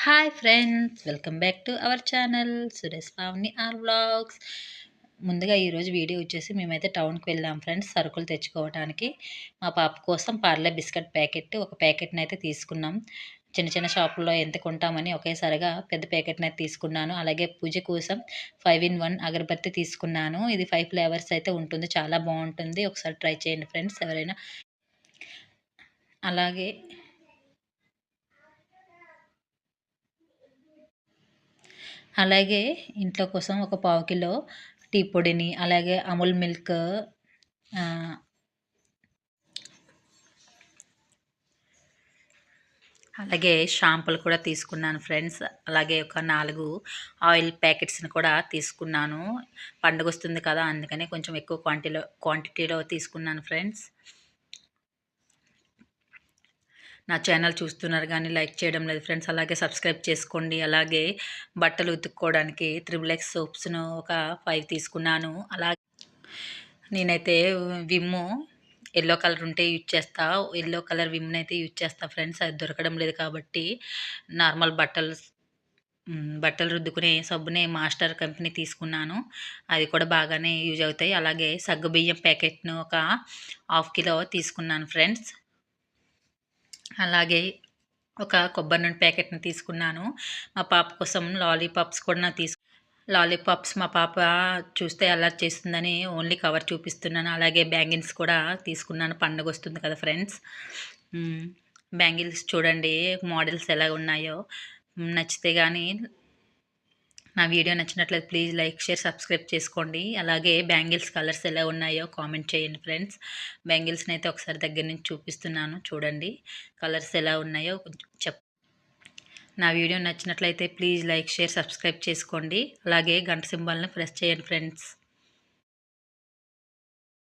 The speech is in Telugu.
Hi friends, welcome back to our channel Suresh Pavani R vlogs. ముందుగా ఈరోజు వీడియో వచ్చేసి మేమైతే టౌన్కి వెళ్ళాం ఫ్రెండ్స్ సరుకులు తెచ్చుకోవడానికి. మా పాప కోసం పార్లే బిస్కెట్ ప్యాకెట్ ఒక ప్యాకెట్ని అయితే తీసుకున్నాం. చిన్న చిన్న షాపుల్లో ఎంత కొంటామని ఒకేసారిగా పెద్ద ప్యాకెట్ని అయితే తీసుకున్నాను. అలాగే పూజ కోసం 5 in 1 అగరబత్తి తీసుకున్నాను. ఇది 5 ఫ్లేవర్స్ అయితే ఉంటుంది, చాలా బాగుంటుంది. ఒకసారి ట్రై చేయండి ఫ్రెండ్స్ ఎవరైనా. అలాగే అలాగే ఇంట్లో కోసం ఒక పావు కిలో టీ పొడిని, అలాగే అమూల్ మిల్క్, ఆహ్, అలాగే షాంపూలు కూడా తీసుకున్నాను ఫ్రెండ్స్. అలాగే ఒక 4 ఆయిల్ ప్యాకెట్స్‌ని కూడా తీసుకున్నాను. పండగొస్తుంది కదా! అందుకని కొంచెం ఎక్కువ క్వాంటిటీలో తీసుకున్నాను ఫ్రెండ్స్. నా ఛానల్ చూస్తున్నారు గానీ లైక్ చేయడం లేదు ఫ్రెండ్స్. అలాగే సబ్స్క్రైబ్ చేసుకోండి. అలాగే బట్టలు ఉతుక్కోవడానికి త్రిబుల్ ఎక్స్ సోప్స్‌ను ఒక 5 తీసుకున్నాను. నేనైతే విమ్ము యెల్లో కలర్ ఉంటే యూజ్ చేస్తా. యెల్లో కలర్ విమ్‌నైతే యూజ్ చేస్తా ఫ్రెండ్స్. అది దొరకడం లేదు కాబట్టి నార్మల్ బట్టలు రుద్దుకునే సబ్బునే మాస్టర్ కంపెనీ తీసుకున్నాను. అది కూడా బాగానే యూజ్ అవుతాయి. అలాగే సగ్గుబియ్యం ప్యాకెట్‌ను ఒక హాఫ్ కిలో తీసుకున్నాను ఫ్రెండ్స్. అలాగే ఒక కొబ్బరి నూనె ప్యాకెట్‌ని తీసుకున్నాను. మా పాప కోసం లాలీపాప్స్ కూడా లాలీపాప్స్ మా పాప చూస్తే అల్లరి చేస్తుందని ఓన్లీ కవర్ చూపిస్తున్నాను. అలాగే బ్యాంగిల్స్ కూడా తీసుకున్నాను. పండగొస్తుంది కదా ఫ్రెండ్స్. హ్మ్. బ్యాంగిల్స్ చూడండి మోడల్స్ ఎలా ఉన్నాయో. నచ్చితే గానీ నా వీడియో నచ్చినట్లయితే ప్లీజ్ లైక్, షేర్, సబ్స్క్రైబ్ చేసుకోండి. అలాగే బ్యాంగిల్స్ కలర్స్ ఎలా ఉన్నాయో కామెంట్ చేయండి ఫ్రెండ్స్. బ్యాంగిల్స్‌నైతే ఒకసారి దగ్గర నుంచి చూపిస్తున్నాను చూడండి. కలర్స్ ఎలా ఉన్నాయో కొంచెం నా వీడియో నచ్చినట్లయితే ప్లీజ్ లైక్, షేర్, సబ్స్క్రైబ్ చేసుకోండి. అలాగే గంట సింబల్‌ని ప్రెస్ చేయండి ఫ్రెండ్స్.